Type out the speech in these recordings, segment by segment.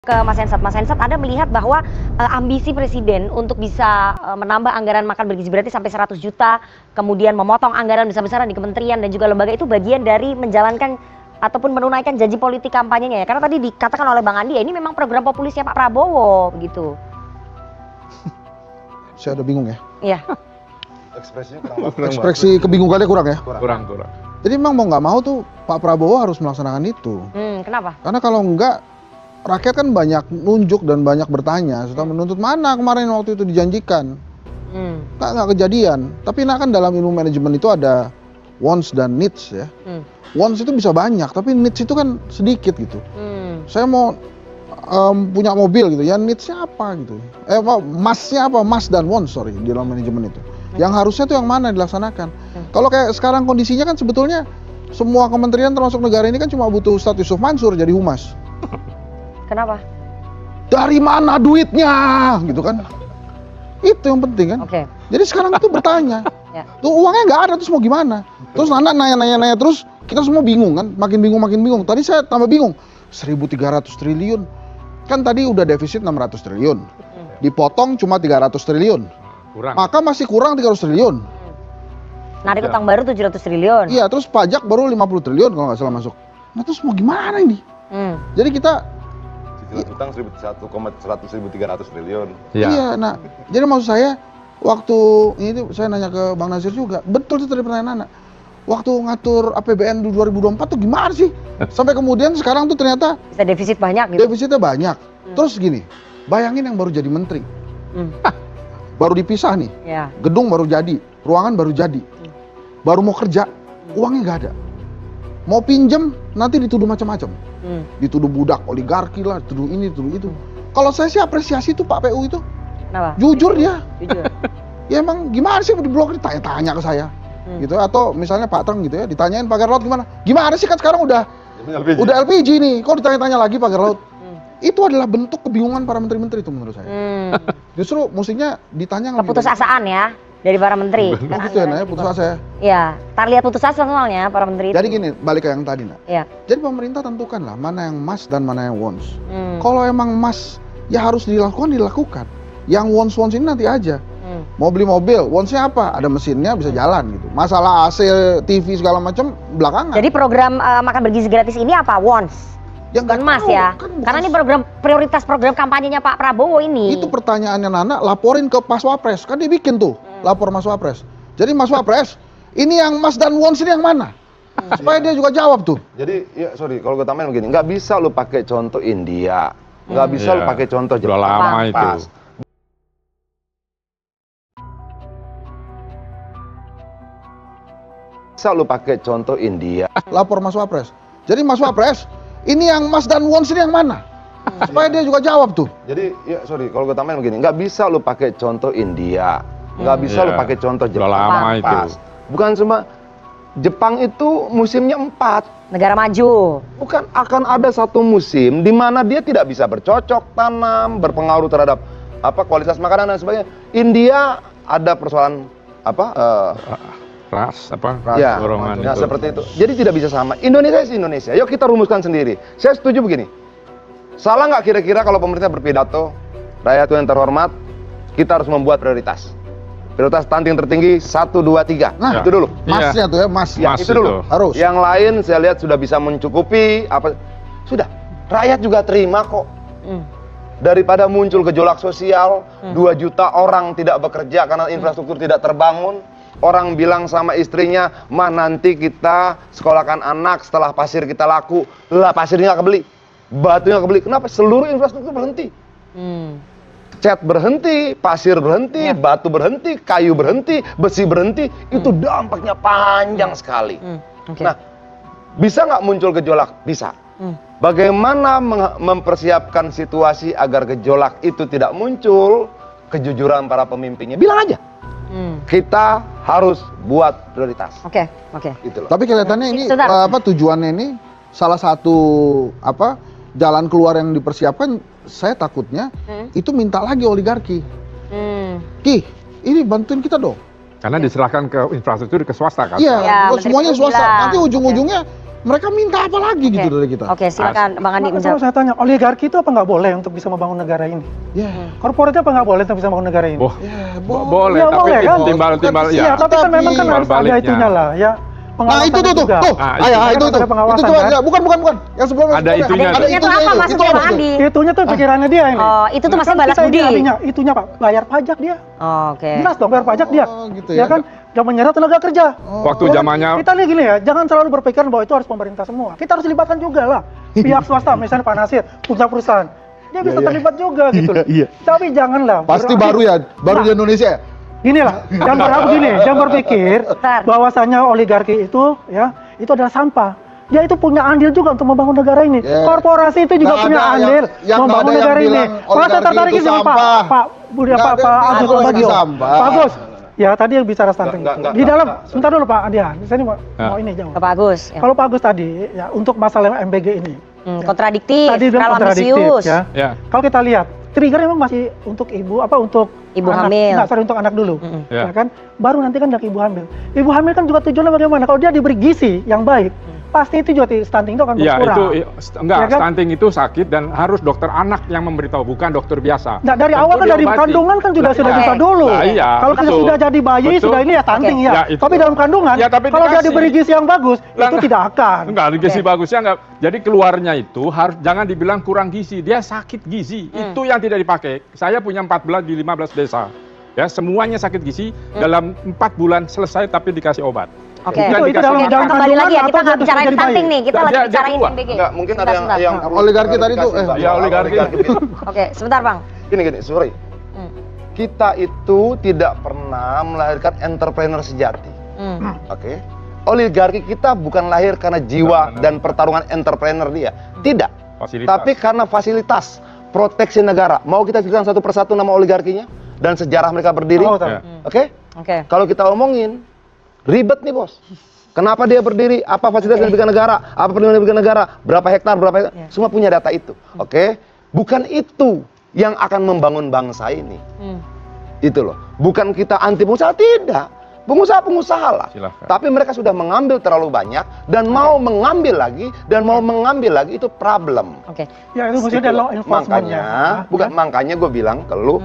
Ke Mas Hensat, Anda melihat bahwa ambisi Presiden untuk bisa menambah anggaran makan bergizi berarti sampai 100 juta, kemudian memotong anggaran besar-besaran di kementerian dan juga lembaga itu bagian dari menjalankan ataupun menunaikan janji politik kampanyenya ya? Karena tadi dikatakan oleh Bang Andi ya ini memang program populisnya Pak Prabowo begitu. Saya udah bingung ya. Iya. Ekspresi kebingungannya kurang ya? Kurang. Jadi memang mau nggak mau tuh Pak Prabowo harus melaksanakan itu. Kenapa? Karena kalau enggak, rakyat kan banyak nunjuk dan banyak bertanya, serta menuntut mana kemarin waktu itu dijanjikan. Nggak kejadian. Tapi nah kan dalam ilmu manajemen itu ada wants dan needs ya. Wants itu bisa banyak, tapi needs itu kan sedikit gitu. Saya mau punya mobil gitu, ya needs-nya apa gitu. Must-nya apa? Must dan wants, sorry, di dalam manajemen itu. Yang harusnya tuh yang mana dilaksanakan. Kalau kayak sekarang kondisinya kan sebetulnya semua kementerian termasuk negara ini kan cuma butuh Ustadz Yusuf Mansur jadi humas. Kenapa? Dari mana duitnya, gitu kan? Itu yang penting kan. Oke. Jadi sekarang itu bertanya, Ya. tuh uangnya nggak ada, terus mau gimana? Terus anak nanya terus, kita semua bingung kan, makin bingung. Tadi saya tambah bingung, 1.300 triliun, kan tadi udah defisit 600 triliun, dipotong cuma 300 triliun, Kurang. maka masih kurang 300 triliun. Narik utang baru 700 triliun. Iya, terus pajak baru 50 triliun kalau nggak salah masuk. Nah terus mau gimana ini? Jadi kita utang 1.300 triliun. Iya, nah, jadi maksud saya waktu ini saya nanya ke Bang Nasir juga, betul itu tadi pertanyaan anak. Waktu ngatur APBN 2024 tuh gimana sih? Sampai kemudian sekarang tuh ternyata Bisa defisit banyak gitu. defisitnya banyak. Terus gini, bayangin yang baru jadi menteri, baru dipisah nih, Ya. gedung baru jadi, ruangan baru jadi, baru mau kerja, uangnya nggak ada. Mau pinjem nanti dituduh macam-macam. Dituduh budak oligarki lah, dituduh ini, dituduh itu. Kalau saya sih apresiasi tuh Pak PU itu. Kenapa? Jujur dia. Jujur. Ya emang gimana sih di blog ditanya-tanya ke saya. Gitu atau misalnya Pak Treng gitu ya, ditanyain pagar laut gimana? Gimana sih kan sekarang udah LPG nih, kok ditanya-tanya lagi pagar laut? Itu adalah bentuk kebingungan para menteri-menteri itu menurut saya. Justru mestinya ditanya Keputusasaan ya dari para menteri. Oh gitu ya, Naya, putus asa ya. Iya, tar lihat putus asa soalnya para menteri Jadi itu. gini, balik ke yang tadi, Nak. Iya. Jadi pemerintah tentukan lah mana yang must dan mana yang wants. Kalau emang must, ya harus dilakukan. Yang wants ini nanti aja. Mau beli mobil, wants-nya apa? Ada mesinnya bisa jalan gitu. Masalah AC, TV segala macam belakangan. Jadi program makan bergizi gratis ini apa? Wants? yang Bukan mas ya? Karena ini program prioritas program kampanyenya Pak Prabowo ini. Itu pertanyaannya Nana, laporin ke Mas Wapres. Kan dia bikin tuh, lapor Mas Wapres. Jadi Mas Wapres, ini yang mas dan wants ini yang mana? Supaya dia juga jawab tuh. Jadi ya sorry kalau gue tambahin begini, nggak bisa lu pakai contoh India, nggak bisa lu pakai contoh Udah Jepang. lama itu. Pas. Bisa lu pakai contoh India. Lapor Mas Wapres. Jadi Mas Wapres, ini yang mas dan wants ini yang mana? Supaya dia juga jawab tuh. Jadi ya sorry kalau gue tambahin begini, nggak bisa lu pakai contoh India, nggak bisa lu pakai contoh Udah Jepang. lama itu. Pas. Bukan cuma Jepang itu musimnya 4. Negara maju. Bukan akan ada satu musim di mana dia tidak bisa bercocok tanam, berpengaruh terhadap kualitas makanan dan sebagainya. India ada persoalan Ras, ya, dorongan nah itu. seperti itu. Jadi tidak bisa sama. Indonesia is Indonesia. Yuk kita rumuskan sendiri. Saya setuju begini. Salah nggak kira-kira kalau pemerintah berpidato, rakyat yang terhormat, kita harus membuat prioritas. Prioritas stunting tertinggi 1, 2, 3. Nah, itu dulu. Masnya tuh ya, mas. Ya, Mas itu dulu. itu. Harus. Yang lain saya lihat sudah bisa mencukupi sudah. Rakyat juga terima kok. Daripada muncul gejolak sosial, 2 juta orang tidak bekerja karena infrastruktur tidak terbangun. Orang bilang sama istrinya, "Mah nanti kita sekolahkan anak setelah pasir kita laku." Lah pasirnya nggak kebeli, batunya nggak kebeli. Kenapa? Seluruh infrastruktur berhenti. Cat berhenti, pasir berhenti, batu berhenti, kayu berhenti, besi berhenti. Itu dampaknya panjang sekali. Oke. Nah, bisa nggak muncul gejolak? Bisa. Bagaimana mempersiapkan situasi agar gejolak itu tidak muncul? Kejujuran para pemimpinnya. Bilang aja. Kita harus buat prioritas. Oke. Gitu loh. Tapi kelihatannya ini Sebentar. tujuannya ini salah satu jalan keluar yang dipersiapkan. Saya takutnya itu minta lagi oligarki. Ki, ini bantuin kita dong. Karena diserahkan ke infrastruktur ke swasta kan. Iya, Ya, semuanya Menteri swasta. bilang. Nanti ujung-ujungnya Mereka minta apa lagi gitu dari kita? Oke, silakan Bang Andi menjawab. Saya tanya, oligarki itu apa nggak boleh untuk bisa membangun negara ini? Ya. Korporat apa nggak boleh untuk bisa membangun negara ini? Boleh. Ya, tapi boleh, kan? timbal-timbal Iya, tapi kan memang kan harus ada itunya lah, ya. Nah itu tuh, bukan. Yang sebelumnya ada itunya. Ada itunya tuh apa maksudnya Bang Andi? Itunya tuh pikirannya dia ini. Oh, itu tuh masih balas budi. Itunya Pak, bayar pajak dia. Oke. Jelas dong bayar pajak dia. Gitu Ya kan, yang menyerap tenaga kerja. Waktu zamannya Kita lihat gini ya, jangan selalu berpikiran bahwa itu harus pemerintah semua. Kita harus libatkan juga lah pihak swasta, misalnya Pak Nasir punya perusahaan. Dia bisa terlibat juga gitu loh. Tapi janganlah. Pasti baru di Indonesia. Gini lah, jangan berpikir bahwasanya oligarki itu ya itu adalah sampah. Dia itu punya andil juga untuk membangun negara ini. Korporasi itu juga punya andil membangun negara ini. Masa tertarik sama Pak Agus Pambagio. Pak Agus, ya tadi yang bicara stunting. Di dalam, sebentar dulu Pak Adian. Saya mau ini jawab. Pak Agus. Kalau Pak Agus tadi ya untuk masalah MBG ini. Kontradiktif, tadi terlalu ambisius. Ya. Kalau kita lihat, trigger memang masih untuk ibu untuk ibu anak, hamil. Enggak, sorry, untuk anak dulu. Ya kan? Baru nanti kan dari ibu hamil. Ibu hamil kan juga tujuannya bagaimana? Kalau dia diberi gizi yang baik, pasti itu juga stunting itu akan berkurang. Ya, stunting itu sakit dan harus dokter anak yang memberitahu, bukan dokter biasa. Nah, dari awal kan dari kandungan kan sudah bisa dulu. Kalau sudah jadi bayi sudah ini ya stunting ya. Tapi dalam kandungan kalau dia diberi gizi yang bagus itu tidak akan. Enggak, gizi bagusnya enggak. Jadi keluarnya itu harus jangan dibilang kurang gizi, dia sakit gizi. Itu yang tidak dipakai. Saya punya 14 di 15 desa. Ya, semuanya sakit gizi dalam 4 bulan selesai tapi dikasih obat. Oke, itu dalam kembali lagi ya, kita nggak bicarain stunting nih, kita lagi bicarain MBG. Enggak, mungkin ada yang oligarki tadi tuh. Oligarki. Oke, sebentar Bang. Gini, sorry. Kita itu tidak pernah melahirkan entrepreneur sejati. Oke. Oligarki kita bukan lahir karena jiwa dan pertarungan entrepreneur dia. Tidak. Tapi karena fasilitas, proteksi negara. Mau kita ceritakan satu persatu nama oligarkinya dan sejarah mereka berdiri? Oke? Kalau kita omongin, ribet nih bos. Kenapa dia berdiri? Apa fasilitas yang diberikan negara? Apa perlindungan yang diberikan negara? Berapa hektar? Semua punya data itu. Oke? Bukan itu yang akan membangun bangsa ini. Itu loh. Bukan kita anti pengusaha, tidak. Pengusaha-pengusaha lah. Silahkan. Tapi mereka sudah mengambil terlalu banyak dan mau mengambil lagi dan mau mengambil lagi, itu problem. Ya itu maksudnya law enforcement-nya. Makanya gue bilang ke lu,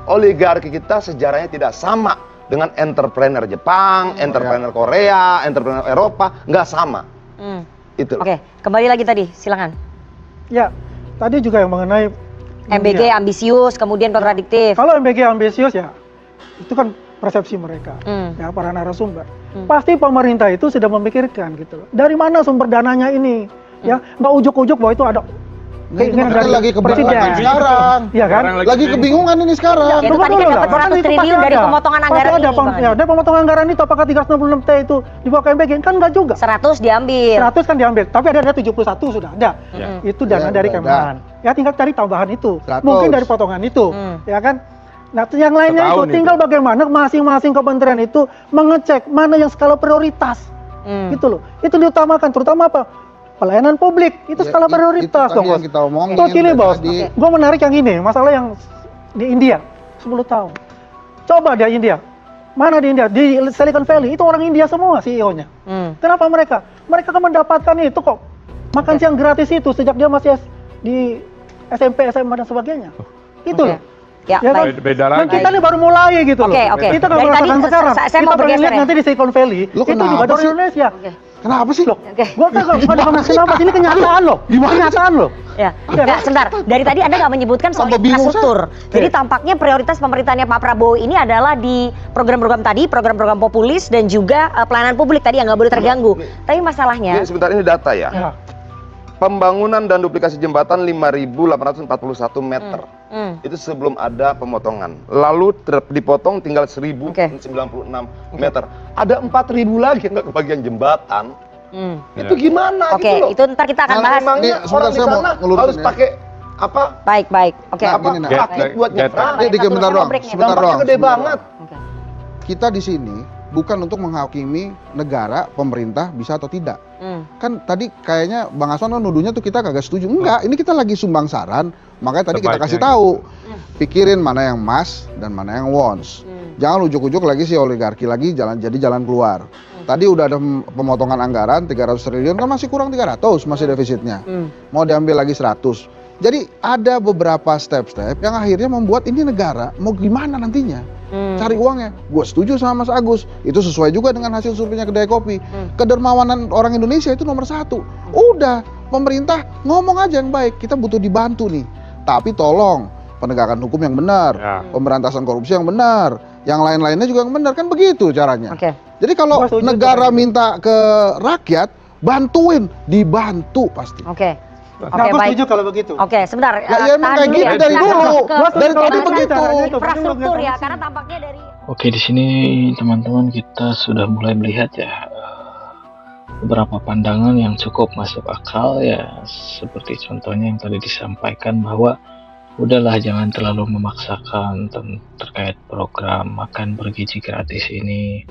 oligarki kita sejarahnya tidak sama dengan entrepreneur Jepang, entrepreneur Korea, entrepreneur Eropa, nggak sama. Itu. Oke, kembali lagi tadi, silakan. Ya, tadi juga yang mengenai MBG ambisius, kemudian kontradiktif. Kalau MBG ambisius ya, itu kan persepsi mereka, ya para narasumber. Pasti pemerintah itu sudah memikirkan gitu loh. Dari mana sumber dananya ini? Ya, nggak ujuk-ujuk bahwa itu ada. Keinginan dari lagi kebingungan sekarang. Iya kan? Lagi kebingungan ini sekarang. Ya, itu tadi kan dapat 100 triliun dari pemotongan anggaran ini. Ya, dari pemotongan anggaran itu apakah 366T itu dibawa ke MBG? Kan enggak juga. 100 diambil. 100 kan diambil, tapi ada 71 sudah ada. Itu dana dari Kemenhan. Ya tinggal cari tambahan itu. Mungkin dari potongan itu. Ya kan? Nah, yang lainnya itu tinggal bagaimana masing-masing kementerian itu mengecek mana yang skala prioritas. Gitu loh. Itu diutamakan, terutama apa? Pelayanan publik, itu skala prioritas dong bos. Terus gini bos, gue menarik yang ini, masalah yang di India, 10 tahun. Coba di India, mana di India? Di Silicon Valley, itu orang India semua CEO-nya. Kenapa mereka? Mereka kan mendapatkan itu kok, makan siang gratis itu sejak dia masih di SMP, SMA dan sebagainya. Itu loh. Ya, kan? Beda lagi. Dan kita ini baru mulai gitu loh. Kita nggak merasakan sekarang. Saya mau bergeser nanti di Silicon Valley, itu juga dari Indonesia. Kenapa sih? Loh, gua kenapa ini kenyataan loh. Kenyataan loh. Ya, nah, sebentar. Dari tadi Anda nggak menyebutkan soal infrastruktur. Jadi tampaknya prioritas pemerintahnya Pak Prabowo ini adalah di program-program tadi, program-program populis dan juga pelayanan publik tadi yang nggak boleh terganggu. Tapi masalahnya. Sebentar, ini data ya. Pembangunan dan duplikasi jembatan 5.841 meter. Itu sebelum ada pemotongan. Lalu dipotong tinggal 1.096 meter. Ada 4.000 lagi yang nggak kebagian jembatan. Itu gimana gitu loh. Itu ntar kita akan bahas. Orang di sana harus pakai apa? Baik. Oke. Kaki buat nyebrang. Sebentar doang. Dampaknya gede banget. Kita di sini bukan untuk menghakimi negara, pemerintah bisa atau tidak. Kan tadi kayaknya Bang Aswan nuduhnya tuh kita kagak setuju. Enggak, ini kita lagi sumbang saran, makanya tadi kita kasih tahu. Pikirin mana yang mas dan mana yang wants. Jangan ujuk-ujuk lagi si oligarki lagi jalan keluar. Tadi udah ada pemotongan anggaran 300 triliun, kan masih kurang 300, masih defisitnya. Mau diambil lagi 100. Jadi ada beberapa step-step yang akhirnya membuat ini negara mau gimana nantinya. Cari uangnya. Gue setuju sama Mas Agus. Itu sesuai juga dengan hasil surveinya Kedai Kopi. Kedermawanan orang Indonesia itu nomor 1. Udah, pemerintah ngomong aja yang baik. Kita butuh dibantu nih. Tapi tolong penegakan hukum yang benar, pemberantasan korupsi yang benar, yang lain-lainnya juga yang benar, kan begitu caranya. Jadi kalau negara minta ke rakyat, bantuin, dibantu pasti. Aku setuju kalau begitu. Sebentar. Ya emang kayak gitu dari dulu. Dari tadi begitu. Infrastruktur ya, karena tampaknya dari. Oke, di sini teman-teman kita sudah mulai melihat ya beberapa pandangan yang cukup masuk akal ya, seperti contohnya yang tadi disampaikan bahwa udahlah jangan terlalu memaksakan terkait program makan bergizi gratis ini.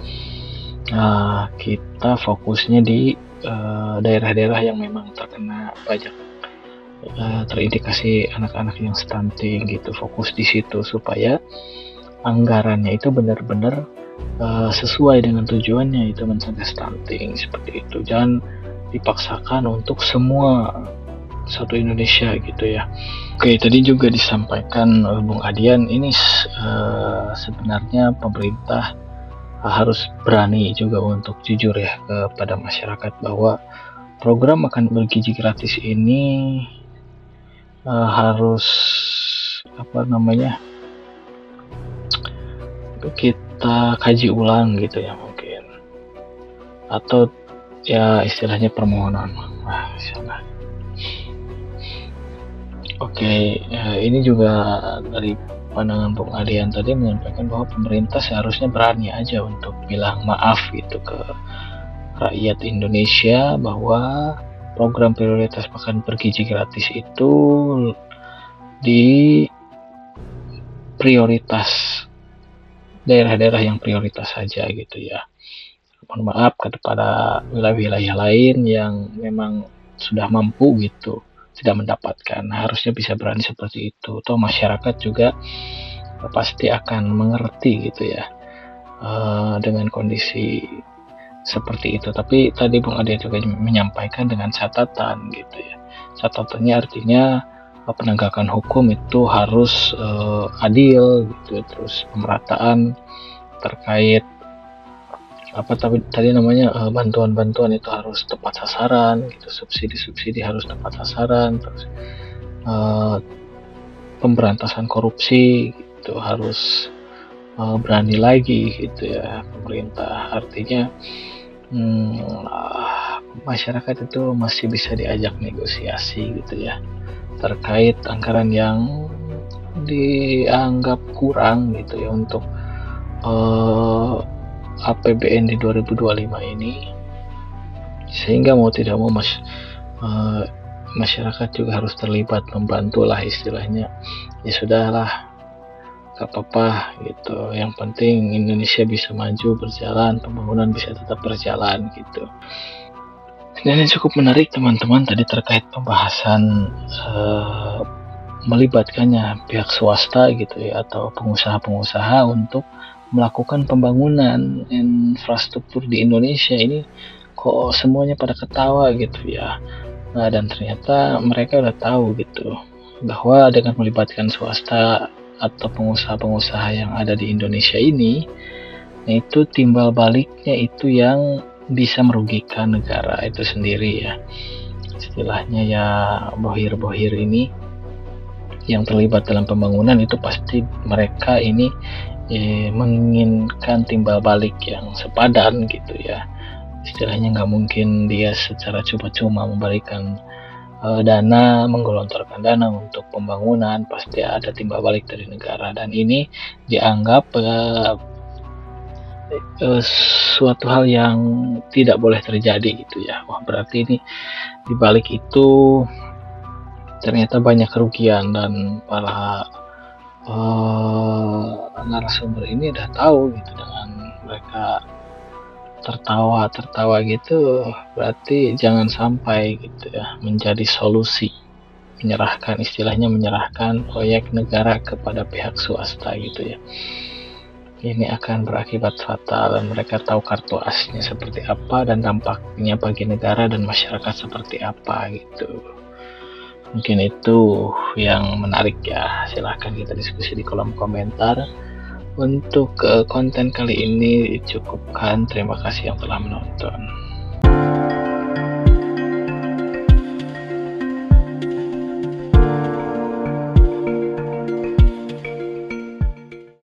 Kita fokusnya di daerah-daerah yang memang terkena banyak terindikasi anak-anak yang stunting gitu. Fokus di situ supaya anggarannya itu benar-benar sesuai dengan tujuannya, itu mencegah stunting seperti itu. Jangan dipaksakan untuk semua satu Indonesia gitu ya. Oke, tadi juga disampaikan Bung Adian, ini sebenarnya pemerintah harus berani juga untuk jujur ya kepada masyarakat bahwa program makan bergizi gratis ini harus kita kaji ulang gitu ya mungkin, atau ya istilahnya permohonan. Oke, ini juga dari pandangan Bung Adian tadi menyampaikan bahwa pemerintah seharusnya berani aja untuk bilang maaf gitu ke rakyat Indonesia bahwa program prioritas makan bergizi gratis itu di prioritas daerah-daerah yang prioritas saja gitu ya. Mohon maaf kepada wilayah-wilayah lain yang memang sudah mampu gitu tidak mendapatkan. Harusnya bisa berani seperti itu. Toh masyarakat juga pasti akan mengerti gitu ya dengan kondisi seperti itu. Tapi tadi Bung Ade juga menyampaikan dengan catatan gitu ya. Catatannya artinya penegakan hukum itu harus adil gitu, terus pemerataan terkait tadi namanya bantuan-bantuan itu harus tepat sasaran gitu, subsidi-subsidi harus tepat sasaran, terus pemberantasan korupsi gitu harus berani lagi gitu ya pemerintah. Artinya masyarakat itu masih bisa diajak negosiasi gitu ya terkait anggaran yang dianggap kurang gitu ya untuk APBN di 2025 ini, sehingga mau tidak mau masyarakat juga harus terlibat, membantu lah istilahnya. Ya sudahlah, gak apa-apa gitu, yang penting Indonesia bisa maju, berjalan, pembangunan bisa tetap berjalan gitu. Dan yang cukup menarik teman-teman tadi terkait pembahasan melibatkannya pihak swasta gitu ya, atau pengusaha-pengusaha untuk melakukan pembangunan infrastruktur di Indonesia ini. Kok semuanya pada ketawa gitu ya. Nah, dan ternyata mereka udah tahu gitu bahwa dengan melibatkan swasta atau pengusaha-pengusaha yang ada di Indonesia ini, itu timbal baliknya itu yang bisa merugikan negara itu sendiri ya. Istilahnya ya bohir-bohir ini yang terlibat dalam pembangunan itu pasti mereka ini menginginkan timbal balik yang sepadan gitu ya. Istilahnya nggak mungkin dia secara cuma-cuma memberikan dana, menggelontorkan dana untuk pembangunan, pasti ada timbal balik dari negara, dan ini dianggap suatu hal yang tidak boleh terjadi gitu ya. Wah, berarti ini dibalik itu ternyata banyak kerugian, dan para narasumber ini udah tahu gitu. Dengan mereka tertawa gitu, berarti jangan sampai gitu ya menjadi solusi, menyerahkan proyek negara kepada pihak swasta gitu ya. ini akan berakibat fatal dan mereka tahu kartu asnya seperti apa dan dampaknya bagi negara dan masyarakat seperti apa gitu. Mungkin itu yang menarik ya, silahkan kita diskusi di kolom komentar. Untuk konten kali ini cukupkan, terima kasih yang telah menonton.